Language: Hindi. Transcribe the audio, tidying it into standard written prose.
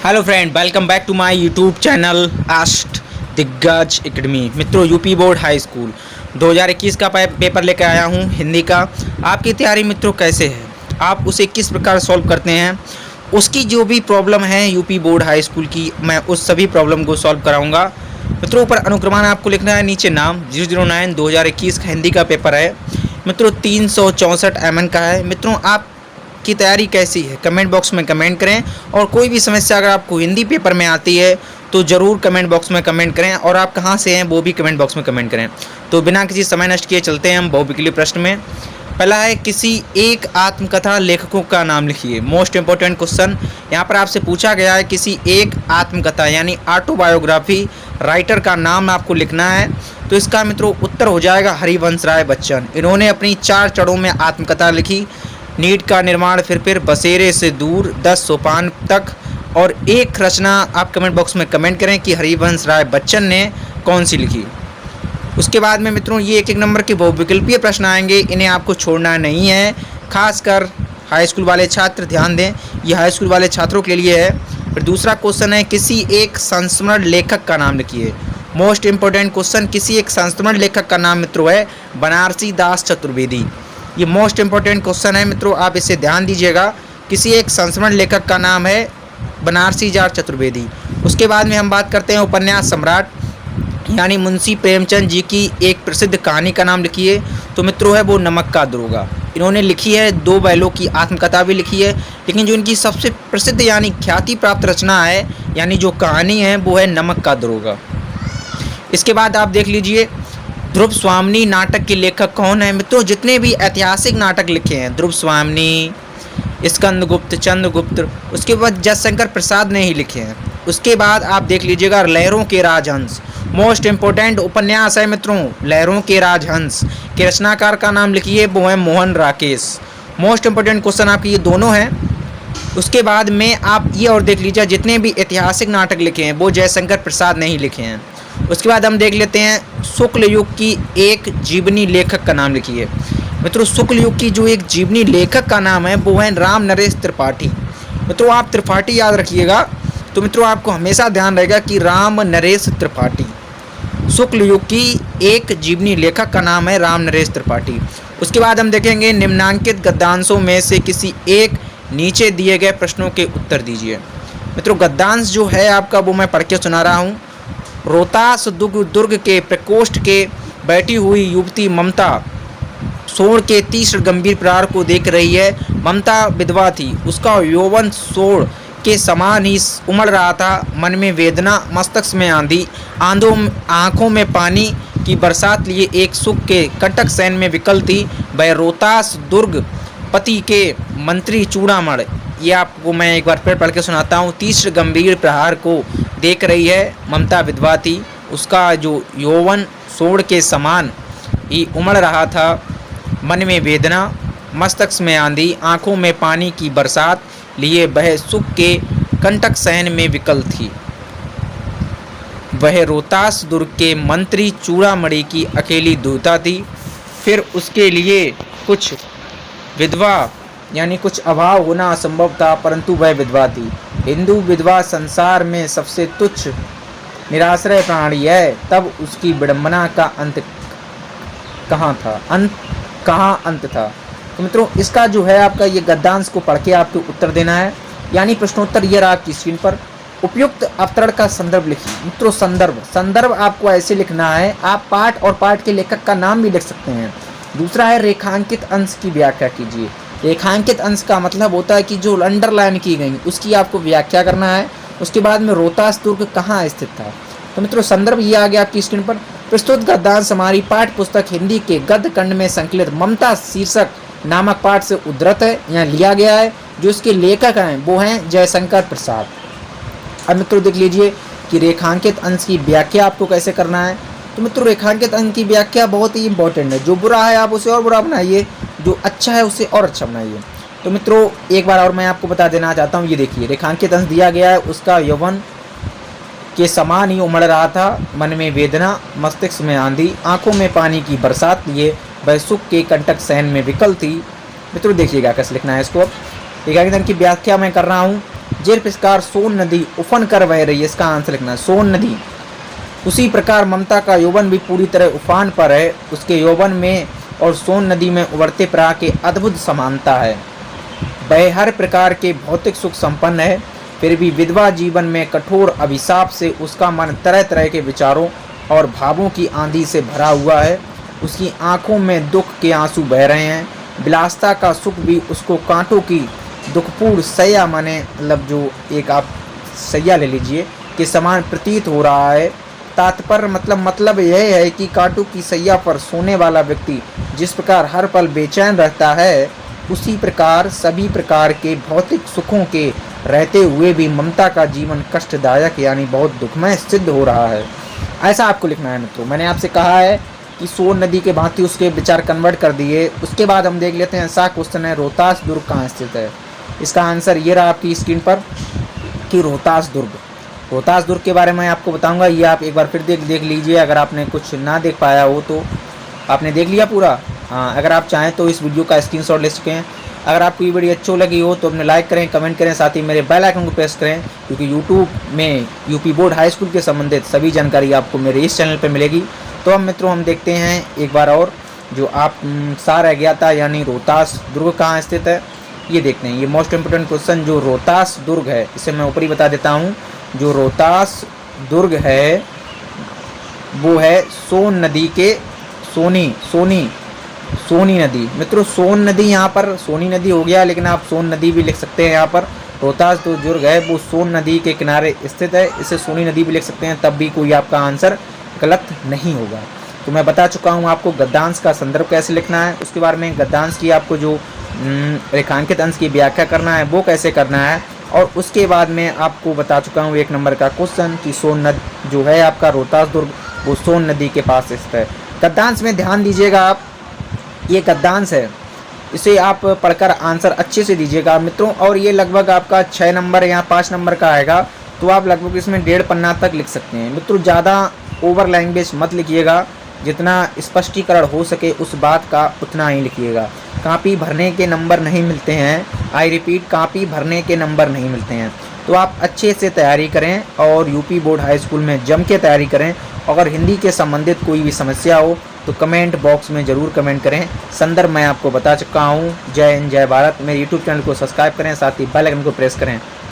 Hello friend, welcome back to my YouTube channel आस्ट दिग्गज एकेडमी। मित्रों, यूपी बोर्ड हाई स्कूल 2021 का पेपर लेकर आया हूं हिंदी का। आपकी तैयारी मित्रों कैसे है, आप उसे किस प्रकार सॉल्व करते हैं, उसकी जो भी प्रॉब्लम है यूपी बोर्ड हाई स्कूल की, मैं उस सभी प्रॉब्लम को सॉल्व कराऊंगा। मित्रों, ऊपर अनुक्रमान आपको लिखना है, नीचे नाम। 009 2021 का हिंदी का पेपर है मित्रों, 364 MN का है। मित्रों, आप की तैयारी कैसी है कमेंट बॉक्स में कमेंट करें, और कोई भी समस्या अगर आपको हिंदी पेपर में आती है तो ज़रूर कमेंट बॉक्स में कमेंट करें, और आप कहां से हैं वो भी कमेंट बॉक्स में कमेंट करें। तो बिना किसी समय नष्ट किए चलते हैं हम बहुविकल्पीय प्रश्न में। पहला है, किसी एक आत्मकथा लेखकों का नाम लिखिए। मोस्ट इंपॉर्टेंट क्वेश्चन यहाँ पर आपसे पूछा गया है, किसी एक आत्मकथा यानी ऑटोबायोग्राफी राइटर का नाम आपको लिखना है। तो इसका मित्रों उत्तर हो जाएगा हरिवंश राय बच्चन। इन्होंने अपनी 4 चरणों में आत्मकथा लिखी। नीट का निर्माण फिर बसेरे से दूर, 10 सोपान तक, और एक रचना आप कमेंट बॉक्स में कमेंट करें कि हरिवंश राय बच्चन ने कौन सी लिखी। उसके बाद में मित्रों ये एक नंबर के बहुविकल्पीय प्रश्न आएंगे, इन्हें आपको छोड़ना नहीं है। खासकर हाई स्कूल वाले छात्र ध्यान दें, ये हाई स्कूल वाले छात्रों के लिए है। फिर दूसरा क्वेश्चन है, किसी एक संस्मरण लेखक का नाम लिखिए। मोस्ट इंपॉर्टेंट क्वेश्चन, किसी एक संस्मरण लेखक का नाम मित्रों है बनारसी दास चतुर्वेदी। ये मोस्ट इंपॉर्टेंट क्वेश्चन है मित्रों, आप इसे ध्यान दीजिएगा। किसी एक संस्मरण लेखक का नाम है बनारसी दास चतुर्वेदी। उसके बाद में हम बात करते हैं उपन्यास सम्राट यानी मुंशी प्रेमचंद जी की एक प्रसिद्ध कहानी का नाम लिखिए। तो मित्रों है वो नमक का दरोगा। इन्होंने लिखी है 2 बैलों की आत्मकथा भी लिखी है, लेकिन जो इनकी सबसे प्रसिद्ध यानी ख्याति प्राप्त रचना है यानी जो कहानी है वो है नमक का दरोगा। इसके बाद आप देख लीजिए, ध्रुव स्वामिनी नाटक के लेखक कौन है। मित्रों, जितने भी ऐतिहासिक नाटक लिखे हैं, ध्रुव स्वामिनी, स्कंदगुप्त, चंद्रगुप्त, उसके बाद जयशंकर प्रसाद ने ही लिखे हैं। उसके बाद आप देख लीजिएगा लहरों के राजहंस। मोस्ट इंपॉर्टेंट उपन्यास है मित्रों लहरों के राजहंस के रचनाकार का नाम लिखिए, वो है Mohan Rakesh. Most important question आपके ये दोनों हैं। उसके बाद में आप ये और देख लीजिए, जितने भी ऐतिहासिक नाटक लिखे हैं वो जयशंकर प्रसाद ने ही लिखे हैं। उसके बाद हम देख लेते हैं, शुक्ल युग की एक जीवनी लेखक का नाम लिखिए। मित्रों, शुक्ल युग की जो एक जीवनी लेखक का नाम है वो है राम नरेश त्रिपाठी। मित्रों, आप त्रिपाठी याद रखिएगा, तो मित्रों आपको हमेशा ध्यान रहेगा कि राम नरेश त्रिपाठी। शुक्ल युग की एक जीवनी लेखक का नाम है राम नरेश त्रिपाठी। उसके बाद हम देखेंगे, निम्नांकित गद्यांशों में से किसी एक नीचे दिए गए प्रश्नों के उत्तर दीजिए। मित्रों, गद्यांश जो है आपका वो मैं पढ़ के सुना रहा हूँ। रोहतास दुर्ग के प्रकोष्ठ के बैठी हुई युवती ममता सोण के तीक्ष्ण गंभीर प्रहार को देख रही है। ममता विधवा थी, उसका यौवन सोण के समान ही उमड़ रहा था। मन में वेदना, मस्तक में आंधी, आंखों में पानी की बरसात लिए एक सुख के कंटक सैन में विकल थी। वह रोहतास दुर्ग पति के मंत्री चूड़ामण, ये आपको मैं एक बार फिर पढ़ के सुनाता हूँ। तीक्ष्ण गंभीर प्रहार को देख रही है, ममता विधवा थी, उसका जो यौवन सोड़ के समान ही उमड़ रहा था। मन में वेदना, मस्तक में आंधी, आंखों में पानी की बरसात लिए वह सुख के कंटक सहन में विकल थी। वह रोहतास दुर्ग के मंत्री चूड़ामणि की अकेली दूता थी। फिर उसके लिए कुछ विधवा यानी कुछ अभाव होना असंभव था, परंतु वह विधवा थी। हिंदू विधवा संसार में सबसे तुच्छ निराश्रय प्राणी है, तब उसकी विडंबना का अंत कहाँ था, अंत था। तो मित्रों, इसका जो है आपका ये गद्यांश को पढ़ के आपको उत्तर देना है, यानी प्रश्नोत्तर ये रहा आपकी स्क्रीन पर। उपयुक्त अवतरण का संदर्भ लिखिए। मित्रों, संदर्भ आपको ऐसे लिखना है, आप पाठ और पाठ के लेखक का नाम भी लिख सकते हैं। दूसरा है, रेखांकित अंश की व्याख्या कीजिए। रेखांकित अंश का मतलब होता है कि जो अंडरलाइन की गई उसकी आपको व्याख्या करना है। उसके बाद में रोहतास दुर्ग कहाँ स्थित था। तो मित्रों, संदर्भ ये आ गया आपकी स्क्रीन पर। प्रस्तुत गद्यांश हमारी पाठ्य पुस्तक हिंदी के गद्य खंड में संकलित ममता शीर्षक नामक पाठ से उद्धृत है, यहाँ लिया गया है। जो इसके लेखक हैं वो हैं जयशंकर प्रसाद। अब मित्रों देख लीजिए कि रेखांकित अंश की व्याख्या आपको कैसे करना है। तो मित्रों, रेखांकित अंश की व्याख्या बहुत ही इंपॉर्टेंट है। जो बुरा है आप उसे और बुरा बनाइए, जो अच्छा है उसे और अच्छा बनाइए। तो मित्रों, एक बार और मैं आपको बता देना चाहता हूँ, ये देखिए रेखांकित अंश दिया गया है, उसका यौवन के समान ही उमड़ रहा था। मन में वेदना, मस्तिष्क में आंधी, आंखों में पानी की बरसात लिए वह सुख के कंटक सहन में विकल थी। मित्रों देखिएगा कैसे लिखना है इसको। अब रेखांकित अंश की व्याख्या मैं कर रहा हूँ। जिस प्रकार सोन नदी उफन कर बह रही है, इसका आंसर लिखना है सोन नदी, उसी प्रकार ममता का यौवन भी पूरी तरह उफान पर है। उसके यौवन में और सोन नदी में उभरते प्रवाह के अद्भुत समानता है। वह हर प्रकार के भौतिक सुख संपन्न है, फिर भी विधवा जीवन में कठोर अभिशाप से उसका मन तरह तरह के विचारों और भावों की आंधी से भरा हुआ है। उसकी आंखों में दुख के आंसू बह रहे हैं। विलासता का सुख भी उसको कांटों की दुखपूर्ण सैया, माने मतलब जो एक आप सैया ले लीजिए, के समान प्रतीत हो रहा है। तात्पर्य मतलब यह है कि कांटों की सैया पर सोने वाला व्यक्ति जिस प्रकार हर पल बेचैन रहता है, उसी प्रकार सभी प्रकार के भौतिक सुखों के रहते हुए भी ममता का जीवन कष्टदायक यानी बहुत दुखमय सिद्ध हो रहा है। ऐसा आपको लिखना है मित्रों। मैंने आपसे कहा है कि सोन नदी के भांति उसके विचार कन्वर्ट कर दिए। उसके बाद हम देख लेते हैं ऐसा क्वेश्चन है, रोहतास दुर्ग कहाँ स्थित है। इसका आंसर ये रहा आपकी स्क्रीन पर कि रोहतास दुर्ग। रोहतास दुर्ग के बारे में आपको बताऊंगा, ये आप एक बार फिर देख लीजिए। अगर आपने कुछ ना देख पाया हो तो आपने देख लिया पूरा। हाँ, अगर आप चाहें तो इस वीडियो का स्क्रीनशॉट ले सकें। अगर आपको ये वीडियो अच्छी लगी हो तो अपने लाइक करें, कमेंट करें, साथ ही मेरे बेल आइकन को प्रेस करें, क्योंकि यूट्यूब में यूपी बोर्ड हाई स्कूल के संबंधित सभी जानकारी आपको मेरे इस चैनल पर मिलेगी। तो अब मित्रों हम देखते हैं एक बार और जो आप सा रह गया था, यानी रोहतास दुर्ग कहाँ स्थित है, ये देखते हैं। ये मोस्ट इम्पोर्टेंट क्वेश्चन जो रोहतास दुर्ग है, इसे मैं ऊपर ही बता देता हूँ। जो रोहतास दुर्ग है वो है सोन नदी के सोनी नदी। मित्रों सोन नदी यहाँ पर सोनी नदी हो गया, लेकिन आप सोन नदी भी लिख सकते हैं। यहाँ पर रोहतास जो दुर्ग है वो सोन नदी के किनारे स्थित है, इसे सोनी नदी भी लिख सकते हैं, तब भी कोई आपका आंसर गलत नहीं होगा। तो मैं बता चुका हूँ आपको गद्यांश का संदर्भ कैसे लिखना है, उसके बारे में गद्यांश की आपको जो रेखांकित अंश की व्याख्या करना है वो कैसे करना है, और उसके बाद में आपको बता चुका हूँ 1 नंबर का क्वेश्चन कि सोन नदी जो है आपका रोहतास दुर्ग वो सोन नदी के पास स्थित है। गद्यांश में ध्यान दीजिएगा आप, ये गद्यांश है, इसे आप पढ़कर आंसर अच्छे से दीजिएगा मित्रों। और ये लगभग आपका 6 नंबर या 5 नंबर का आएगा, तो आप लगभग इसमें 1.5 पन्ना तक लिख सकते हैं मित्रों। ज़्यादा ओवर लैंग्वेज मत लिखिएगा, जितना स्पष्टीकरण हो सके उस बात का उतना ही लिखिएगा। कॉपी भरने के नंबर नहीं मिलते हैं, आई रिपीट, कॉपी भरने के नंबर नहीं मिलते हैं। तो आप अच्छे से तैयारी करें और यूपी बोर्ड हाई स्कूल में जम के तैयारी करें। अगर हिंदी के संबंधित कोई भी समस्या हो तो कमेंट बॉक्स में ज़रूर कमेंट करें। संदर्भ मैं आपको बता चुका हूँ। जय हिंद, जय भारत। मेरे यूट्यूब चैनल को सब्सक्राइब करें, साथ ही बेल आइकन को प्रेस करें।